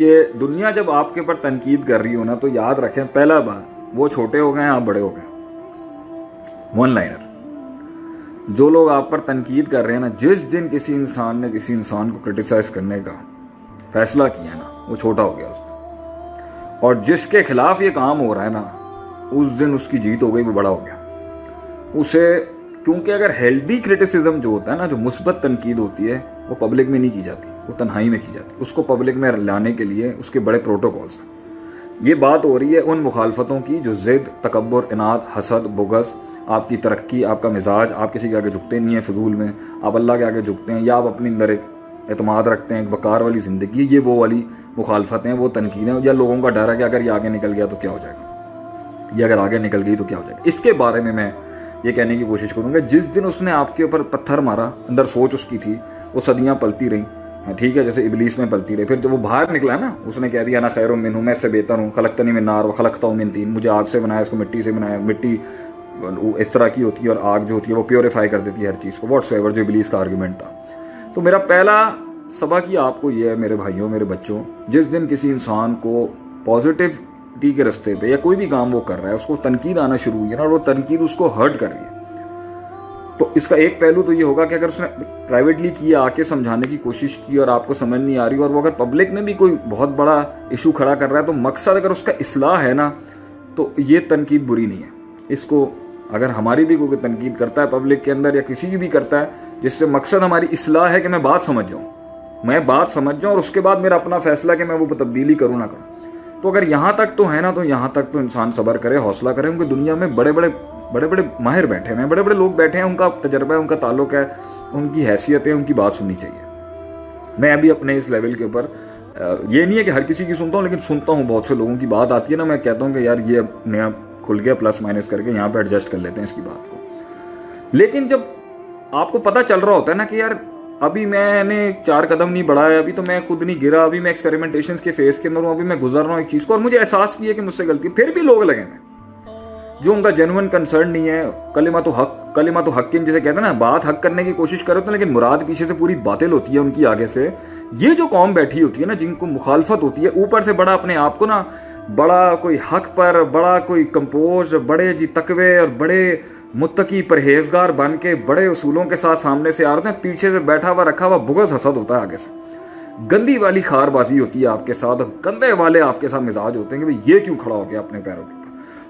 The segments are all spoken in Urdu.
کہ دنیا جب آپ کے اوپر تنقید کر رہی ہو نا تو یاد رکھیں پہلا بات وہ چھوٹے ہو گئے ہیں آپ بڑے ہو گئے. One liner. جو لوگ آپ پر تنقید کر رہے ہیں نا, جس دن کسی انسان نے کسی انسان کو کرٹیسائز کرنے کا فیصلہ کیا نا وہ چھوٹا ہو گیا اس دن, اور جس کے خلاف یہ کام ہو رہا ہے نا اس دن اس کی جیت ہو گئی, وہ بڑا ہو گیا. اسے کیونکہ اگر ہیلدی کرٹیسزم جو ہوتا ہے نا, جو مثبت تنقید ہوتی ہے وہ پبلک میں نہیں کی جاتی, وہ تنہائی میں کی جاتی. اس کو پبلک میں لانے کے لیے اس کے بڑے پروٹوکولز ہیں. یہ بات ہو رہی ہے ان مخالفتوں کی جو ضد, تکبر, اناد, حسد, بغض, آپ کی ترقی, آپ کا مزاج, آپ کسی کے آگے جھکتے نہیں ہیں فضول میں, آپ اللہ کے آگے جھکتے ہیں, یا آپ اپنے اندر ایک اعتماد رکھتے ہیں, ایک وقار والی زندگی. یہ وہ والی مخالفتیں, وہ تنقیدیں, یا لوگوں کا ڈر ہے کہ اگر یہ آگے نکل گیا تو کیا ہو جائے گا, یہ اگر آگے نکل گئی تو کیا ہو جائے گا. اس کے بارے میں یہ کہنے کی کوشش کروں گا, جس دن اس نے آپ کے اوپر پتھر مارا, اندر سوچ اس کی تھی, وہ صدیاں پلتی رہیں, ٹھیک ہے, جیسے ابلیس میں پلتی رہی. پھر جب وہ باہر نکلا نا, اس نے کہہ دیا انا خیر منہ, میں اس سے بہتر ہوں, خلقتنی من نار وخلقتہ من طین, مجھے آگ سے بنایا, اس کو مٹی سے بنایا. مٹی اس طرح کی ہوتی ہے اور آگ جو ہوتی ہے وہ پیوریفائی کر دیتی ہے ہر چیز کو, واٹس ایور, جو ابلیس کا آرگومنٹ تھا. تو میرا پہلا سبق یہ آپ کو یہ ہے میرے بھائیوں, میرے بچوں, جس دن کسی انسان کو پازیٹیوٹی کے رستے پہ یا کوئی بھی کام وہ کر رہا ہے, اس کو تنقید آنا شروع ہوئی ہے نا, اور وہ تنقید اس کو ہرٹ کر رہی ہے, تو اس کا ایک پہلو تو یہ ہوگا کہ اگر اس نے پرائیویٹلی کیا, آ کے سمجھانے کی کوشش کی اور آپ کو سمجھ نہیں آ رہی, اور وہ اگر پبلک میں بھی کوئی بہت بڑا ایشو کھڑا کر رہا ہے, تو مقصد اگر اس کا اصلاح ہے نا تو یہ تنقید بری نہیں ہے. اس کو اگر ہماری بھی کوئی تنقید کرتا ہے پبلک کے اندر یا کسی کی بھی کرتا ہے جس سے مقصد ہماری اصلاح ہے کہ میں بات سمجھ جاؤں, اور اس کے بعد میرا اپنا فیصلہ کہ میں وہ تبدیلی کروں نہ کروں, تو اگر یہاں تک تو ہے نا, تو یہاں تک تو انسان صبر کرے, حوصلہ کرے. کیونکہ دنیا میں بڑے بڑے ماہر بیٹھے ہیں, بڑے بڑے لوگ بیٹھے ہیں, ان کا تجربہ ہے, ان کا تعلق ہے, ان کی حیثیت ہے, ان کی بات سننی چاہیے. میں ابھی اپنے اس لیول کے اوپر یہ نہیں ہے کہ ہر کسی کی سنتا ہوں, لیکن سنتا ہوں بہت سے لوگوں کی بات آتی ہے نا, میں کہتا ہوں کہ یار یہ نیا کھل گیا, پلس مائنس کر کے یہاں پہ ایڈجسٹ کر لیتے ہیں اس کی بات کو. لیکن جب آپ کو پتہ چل رہا ہوتا ہے نا کہ یار ابھی میں نے 4 قدم نہیں بڑھایا, ابھی تو میں خود نہیں گرا, ابھی میں ایکسپیریمنٹیشن کے فیز کے اندر ہوں, ابھی میں گزر رہا ہوں ایک چیز کو, اور مجھے احساس بھی ہے کہ مجھ سے غلطی, پھر بھی لوگ لگے ہیں جو ان کا جینوئن کنسرن نہیں ہے, کلمہ تو حق جسے کہتے ہیں نا, بات حق کرنے کی کوشش کرتے ہیں لیکن مراد پیچھے سے پوری باطل ہوتی ہے ان کی آگے سے. یہ جو قوم بیٹھی ہوتی ہے نا, جن کو مخالفت ہوتی ہے, اوپر سے بڑا اپنے آپ کو نا بڑا کوئی حق پر, بڑا کوئی کمپوز, بڑے جی تقوی اور بڑے متقی پرہیزگار بن کے بڑے اصولوں کے ساتھ سامنے سے آ رہے ہیں, پیچھے سے بیٹھا ہوا رکھا ہوا بغض حسد ہوتا ہے آگے سے, گندی والی خار بازی ہوتی ہے آپ کے ساتھ, گندے والے آپ کے ساتھ مزاج ہوتے ہیں کہ بھئی یہ کیوں کھڑا ہو گیا اپنے پیروں کے اوپر.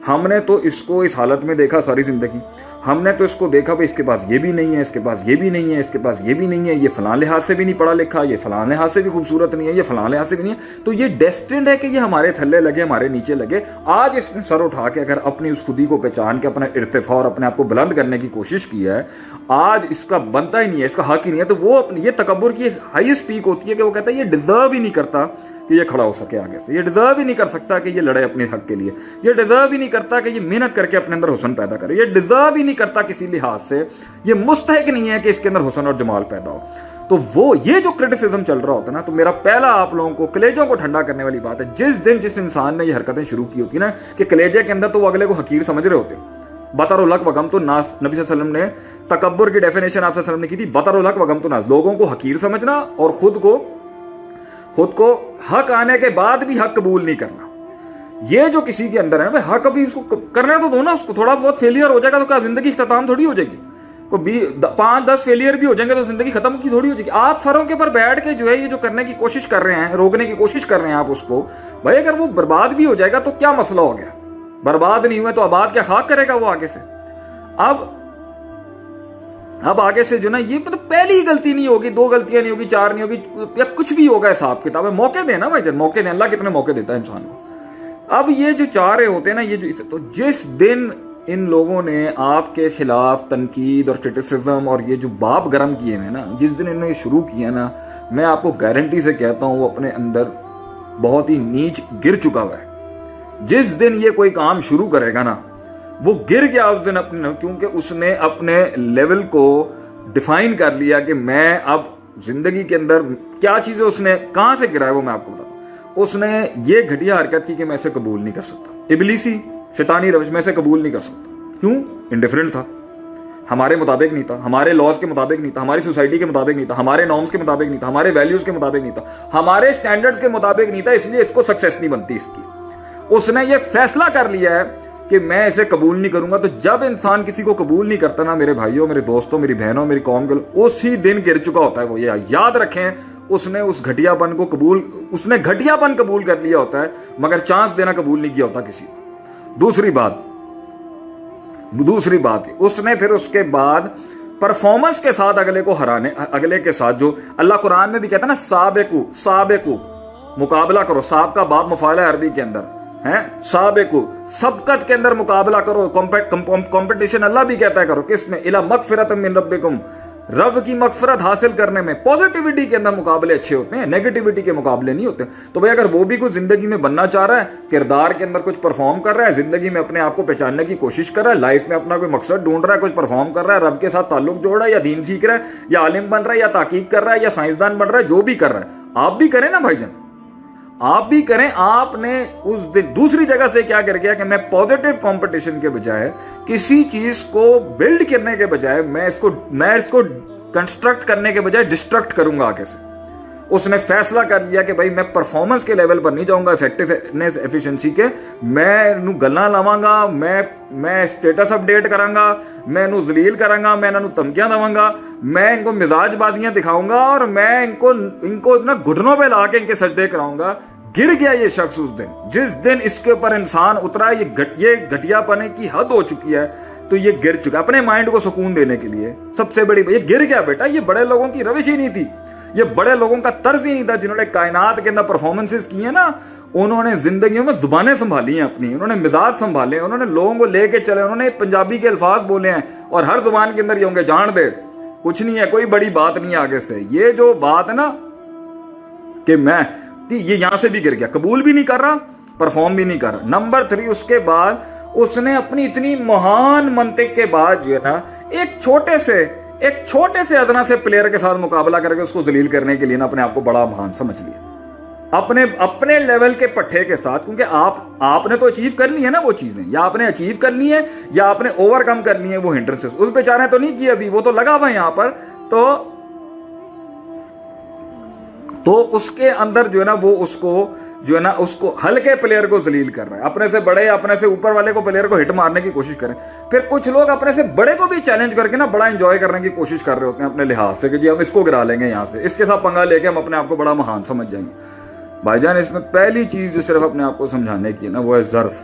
ہم نے تو اس کو اس حالت میں دیکھا ساری زندگی, ہم نے تو اس کو دیکھا بھئی اس کے پاس یہ بھی نہیں ہے, اس کے پاس یہ بھی نہیں ہے, اس کے پاس یہ بھی نہیں ہے, یہ فلاں لحاظ سے بھی نہیں پڑھا لکھا, یہ فلاں لحاظ سے بھی خوبصورت نہیں ہے, یہ فلاں لحاظ سے بھی نہیں ہے, تو یہ ڈیسٹنڈ ہے کہ یہ ہمارے تھلے لگے, ہمارے نیچے لگے. آج اس نے سر اٹھا کے اگر اپنی اس خودی کو پہچان کے اپنا ارتفاع اور اپنے آپ کو بلند کرنے کی کوشش کی ہے, آج اس کا بنتا ہی نہیں ہے, اس کا حق ہی نہیں ہے, تو وہ یہ تکبر کی ہائیسٹ پیک ہوتی ہے کہ وہ کہتا ہے یہ ڈیزرو ہی نہیں کرتا کہ یہ کھڑا ہو سکے آگے سے, یہ ڈیزرو ہی نہیں کر سکتا کہ یہ لڑے اپنے حق کے لیے, یہ ڈیزرو ہی نہیں کرتا کہ یہ محنت کر کے اپنے اندر حسن پیدا کرے, یہ ڈیزرو ہی نہیں کرتا کسی لحاظ سے, یہ مستحق نہیں ہے کہ اس کے اندر حسن اور جمال پیدا ہو. تو وہ یہ جو کرٹیسزم چل رہا ہوتا ہے نا, تو میرا پہلا آپ لوگوں کو کلیجوں کو ٹھنڈا کرنے والی بات ہے, جس انسان نے یہ حرکتیں شروع کی ہوتی ہے نا کہ کلیجے کے اندر تو وہ اگلے کو حقیر سمجھ رہے ہوتے ہیں. بطر الحق وغمت الناس, نبی صلی اللہ علیہ وسلم نے تکبر کی ڈیفینیشن آپ صلی اللہ علیہ وسلم نے کی تھی, بطر الحق وغمت الناس, لوگوں کو حقیر سمجھنا اور خود کو حق آنے کے بعد بھی حق قبول نہیں کرنا. یہ جو کسی کے اندر ہے نا, حق ابھی اس کو کرنے تو دو نا, اس کو تھوڑا بہت فیلئر ہو جائے گا تو کیا زندگی اختتام تھوڑی ہو جائے گی, کوئی 5-10 فیلئر بھی ہو جائیں گے تو زندگی ختم کی تھوڑی ہو جائے گی. آپ سروں کے اوپر بیٹھ کے جو ہے یہ جو کرنے کی کوشش کر رہے ہیں, روکنے کی کوشش کر رہے ہیں آپ اس کو, بھائی اگر وہ برباد بھی ہو جائے گا تو کیا مسئلہ ہو گیا, برباد نہیں ہوئے تو آباد کیا خاک کرے گا وہ آگے سے. اب آگے سے جو نا یہ مطلب پہلی غلطی نہیں ہوگی, 2 غلطیاں نہیں ہوگی, 4 نہیں ہوگی, یا کچھ بھی ہوگا حساب کتاب ہے, موقع دیں نا بھائی جان, موقع دیں, اللہ کتنے موقع دیتا ہے انسان کو. اب یہ جو 4 ہوتے ہیں نا, یہ جو تو جس دن ان لوگوں نے آپ کے خلاف تنقید اور کرٹیسزم اور یہ جو باپ گرم کیے ہیں نا, جس دن انہوں نے شروع کیا نا, میں آپ کو گارنٹی سے کہتا ہوں وہ اپنے اندر بہت ہی نیچ گر چکا ہوا ہے. جس دن یہ کوئی کام شروع کرے گا نا, وہ گر گیا اس دن اپنے, کیونکہ اس نے اپنے لیول کو ڈیفائن کر لیا کہ میں اب زندگی کے اندر کیا چیزیں, اس نے کہاں سے گرا ہے وہ میں آپ کو بتاتا ہوں. اس نے یہ گھٹیا حرکت کی کہ میں اسے قبول نہیں کر سکتا, ابلیسی شیطانی روش, میں اسے قبول نہیں کر سکتا. کیوں؟ انڈیفرنٹ تھا. ہمارے مطابق نہیں تھا, ہمارے لاز کے مطابق نہیں تھا, ہماری سوسائٹی کے مطابق نہیں تھا, ہمارے نارمز کے مطابق نہیں تھا, ہمارے ویلیوز کے مطابق نہیں تھا, ہمارے سٹینڈرڈز کے مطابق نہیں تھا, اس لیے اس کو سکسیس نہیں بنتی اس کی. اس نے یہ فیصلہ کر لیا ہے کہ میں اسے قبول نہیں کروں گا. تو جب انسان کسی کو قبول نہیں کرتا نا میرے بھائیوں, میرے دوستوں, میری بہنوں, میری قوم کے لوگ, اسی دن گر چکا ہوتا ہے وہ. یہ یاد رکھیں, اس نے اس گھٹیا پن کو قبول, اس نے گھٹیا پن قبول کر لیا ہوتا ہے مگر چانس دینا قبول نہیں کیا ہوتا کسی کو. دوسری بات اس نے پھر اس کے بعد پرفارمنس کے ساتھ اگلے کو ہرانے, اگلے کے ساتھ جو اللہ قرآن میں بھی کہتا ہے نا سابقو مقابلہ کرو. ساب کا باب مفعول عربی کے اندر ہے, سابقو سبقت کے اندر مقابلہ کرو, کمپٹیشن اللہ بھی کہتا ہے کرو. کس میں؟ الی مغفرۃ من ربکم, رب کی مغفرت حاصل کرنے میں. پازیٹیوٹی کے اندر مقابلے اچھے ہوتے ہیں, نیگیٹیوٹی کے مقابلے نہیں ہوتے. تو بھائی اگر وہ بھی کچھ زندگی میں بننا چاہ رہا ہے, کردار کے اندر کچھ پرفارم کر رہا ہے, زندگی میں اپنے آپ کو پہچاننے کی کوشش کر رہا ہے, لائف میں اپنا کوئی مقصد ڈھونڈ رہا ہے, کچھ پرفارم کر رہا ہے, رب کے ساتھ تعلق جوڑ رہا ہے, یا دین سیکھ رہا ہے, یا عالم بن رہا ہے, یا تحقیق کر رہا ہے, یا سائنسدان بن رہا ہے, جو بھی کر رہا ہے, آپ بھی کریں نا بھائی جان, آپ بھی کریں. آپ نے اس دن دوسری جگہ سے کیا کر گیا کہ میں پازیٹیو کمپٹیشن کے بجائے, کسی چیز کو بلڈ کرنے کے بجائے, میں اس کو کنسٹرکٹ کرنے کے بجائے ڈسٹرکٹ کروں گا آگے سے. اس نے فیصلہ کر لیا کہ بھائی میں پرفارمنس کے لیول پر نہیں جاؤں گا, افیکٹونیس ایفیشنسی کے, میں گلاں لاواں گا, میں اسٹیٹس اپ ڈیٹ کراں گا, میں انہوں ذلیل کراں گا, میں انہوں دھمکیاں دواں گا, میں ان کو مزاج بازیاں دکھاؤں گا, اور میں ان کو نا گھٹنوں پہ لا کے ان کے سجدے کراؤں گا. گر گیا یہ شخص اس دن, جس دن اس کے اوپر انسان اترا, یہ گھٹیا پنے کی حد ہو چکی ہے, تو یہ گر چکا. اپنے مائنڈ کو سکون دینے کے لیے سب سے بڑی, یہ گر گیا بیٹا. یہ بڑے لوگوں کی روش ہی نہیں تھی, یہ بڑے لوگوں کا طرز ہی نہیں تھا, جنہوں نے کائنات کے اندر پرفارمنسز کی ہیں نا, انہوں نے زندگیوں میں زبانیں سنبھالی ہیں اپنی, انہوں نے مزاج سنبھالے, انہوں نے لوگوں کو لے کے چلے, انہوں نے پنجابی کے الفاظ بولے ہیں, اور ہر زبان کے اندر یہ ہوں گے جان دے, کچھ نہیں ہے, کوئی بڑی بات نہیں ہے آگے سے. یہ جو بات ہے نا کہ میں یہ یہاں سے بھی گر گیا, قبول بھی نہیں کر رہا, پرفارم بھی نہیں کر رہا. نمبر 3, اس کے بعد اس نے اپنی اتنی مہان منطق کے بعد جو ہے نا ایک چھوٹے سے ادنا سے پلیئر کے ساتھ مقابلہ کر کے اس کو ذلیل کرنے کے لیے نا اپنے آپ کو بڑا مہان سمجھ لیا, اپنے لیول کے پٹھے کے ساتھ. کیونکہ آپ نے تو اچیو کر لی ہے نا وہ چیزیں, یا آپ نے اچیو کر لی ہے, یا آپ نے اوور کم کر لی ہے وہ ہنڈرنسز. اس بیچارے تو نہیں کیا ابھی, وہ تو لگا ہوا ہے یہاں پر. تو اس کے اندر جو ہے نا وہ اس کو ہلکے پلیئر کو ذلیل کر رہا ہے. اپنے سے بڑے, اپنے سے اوپر والے کو پلیئر کو ہٹ مارنے کی کوشش کریں. پھر کچھ لوگ اپنے سے بڑے کو بھی چیلنج کر کے نا بڑا انجوائے کرنے کی کوشش کر رہے ہوتے ہیں اپنے لحاظ سے, کہ جی ہم اس کو گرا لیں گے یہاں سے, اس کے ساتھ پنگا لے کے ہم اپنے آپ کو بڑا مہان سمجھ جائیں گے. بھائی جان, اس میں پہلی چیز جو صرف اپنے آپ کو سمجھانے کی ہے نا وہ ہے ظرف.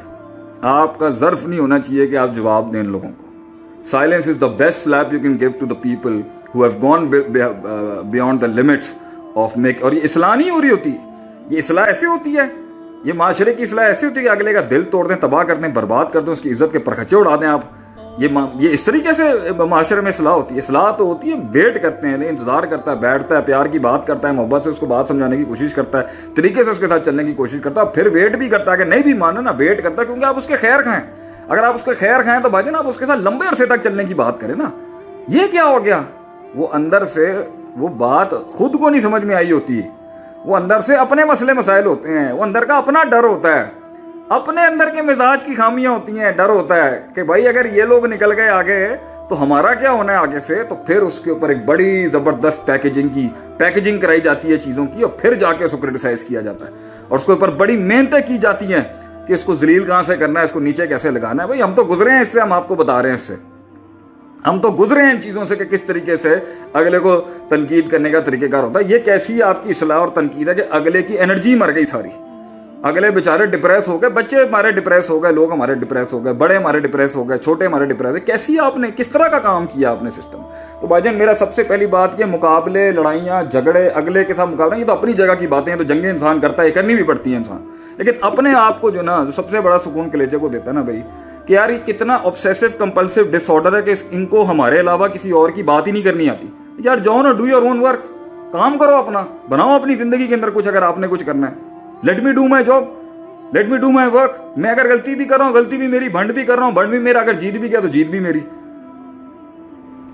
آپ کا ظرف نہیں ہونا چاہیے کہ آپ جواب دیں لوگوں کو. Silence is the best sleep you can give to the people who have gone beyond the limits of make. اور یہ اصلاح نہیں ہو رہی ہوتی, یہ اصلاح ایسے ہوتی ہے, یہ معاشرے کی اصلاح ایسی ہوتی ہے کہ اگلے کا دل توڑ دیں, تباہ کر دیں, برباد کر دیں, اس کی عزت کے پرخچے اڑا دیں آپ. یہ اس طریقے سے معاشرے میں اصلاح ہوتی ہے. اصلاح تو ہوتی ہے, ویٹ کرتے ہیں, انتظار کرتا ہے, بیٹھتا ہے, پیار کی بات کرتا ہے, محبت سے اس کو بات سمجھانے کی کوشش کرتا ہے, طریقے سے اس کے ساتھ چلنے کی کوشش کرتا ہے, پھر ویٹ بھی کرتا ہے کہ نہیں بھی مانا نا, ویٹ کرتا ہے کیونکہ آپ اس کے خیر کھائیں. اگر آپ اس کے خیر کھائیں تو بھائی جان آپ اس کے ساتھ لمبے عرصے تک چلنے کی بات کریں نا. یہ کیا ہو گیا, وہ اندر سے وہ بات خود کو نہیں سمجھ میں آئی ہوتی, وہ اندر سے اپنے مسئلے مسائل ہوتے ہیں, وہ اندر کا اپنا ڈر ہوتا ہے, اپنے اندر کے مزاج کی خامیاں ہوتی ہیں, ڈر ہوتا ہے کہ بھائی اگر یہ لوگ نکل گئے آگے تو ہمارا کیا ہونا ہے آگے سے. تو پھر اس کے اوپر ایک بڑی زبردست پیکیجنگ کرائی جاتی ہے چیزوں کی, اور پھر جا کے اس کو کرٹیسائز کیا جاتا ہے, اور اس کے اوپر بڑی محنتیں کی جاتی ہیں کہ اس کو ذلیل کہاں سے کرنا ہے, اس کو نیچے کیسے لگانا ہے. بھائی ہم تو گزرے ہیں اس سے, ہم آپ کو بتا رہے ہیں, اس سے ہم تو گزرے ہیں ان چیزوں سے کہ کس طریقے سے اگلے کو تنقید کرنے کا طریقہ کار ہوتا ہے. یہ کیسی آپ کی اصلاح اور تنقید ہے کہ اگلے کی انرجی مر گئی ساری, اگلے بیچارے ڈپریس ہو گئے, بچے ہمارے ڈپریس ہو گئے, لوگ ہمارے ڈپریس ہو گئے, بڑے ہمارے ڈپریس ہو گئے, چھوٹے ہمارے ڈپریس ہوئے. کیسی آپ نے, کس طرح کا کام کیا آپ نے سسٹم. تو بھائی جان میرا سب سے پہلی بات یہ, مقابلے, لڑائیاں, جھگڑے, اگلے کے ساتھ مقابلہ, یہ تو اپنی جگہ کی باتیں ہیں, تو جنگیں انسان کرتا ہے, کرنی بھی پڑتی ہیں انسان. لیکن اپنے آپ کو جو نا, جو سب سے بڑا سکون کلیجے کو دیتا ہے نا بھائی, کہ یار یہ کتنا آبسیسو کمپلسو ڈس آرڈر ہے کہ ان کو ہمارے علاوہ کسی اور کی بات ہی نہیں کرنی آتی. یار جاؤ نا, ڈو یور اون ورک, کام کرو اپنا, بناؤ اپنی زندگی کے اندر کچھ, اگر آپ نے کچھ کرنا ہے. Let me do my job, let me do my work. میں اگر غلطی بھی کر رہا ہوں, غلطی بھی میری, بھنڈ بھی کر رہا ہوں, بھنڈ بھی میرا, اگر جیت بھی گیا تو جیت بھی میری.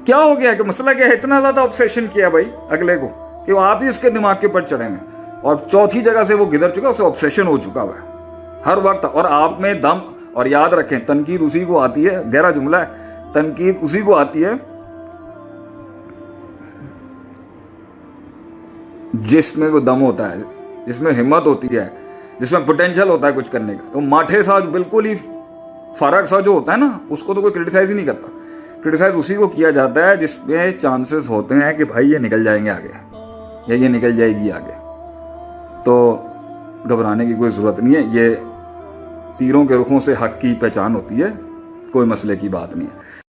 کیا ہو گیا کہ مسئلہ کیا ہے, اتنا زیادہ آبسیشن کیا بھائی اگلے کو کہ وہ آپ ہی اس کے دماغ کے اوپر چڑھے ہیں, اور چوتھی جگہ سے وہ گزر چکا, اسے آبسیشن ہو چکا ہوا ہے ہر وقت. اور آپ میں دم, اور یاد رکھیں تنقید اسی کو آتی ہے, گہرا جملہ ہے, تنقید اسی کو آتی ہے جس میں وہ دم ہوتا ہے, جس میں ہمت ہوتی ہے, جس میں پوٹینشل ہوتا ہے کچھ کرنے کا. وہ ماٹھے سا بالکل ہی فارغ سا جو ہوتا ہے نا, اس کو تو کوئی کرٹیسائز ہی نہیں کرتا. کرٹیسائز اسی کو کیا جاتا ہے جس میں چانسز ہوتے ہیں کہ بھائی یہ نکل جائیں گے آگے, یا یہ نکل جائے گی آگے. تو گھبرانے کی کوئی ضرورت نہیں ہے. یہ تیروں کے رخوں سے حق کی پہچان ہوتی ہے, کوئی مسئلے کی بات نہیں ہے.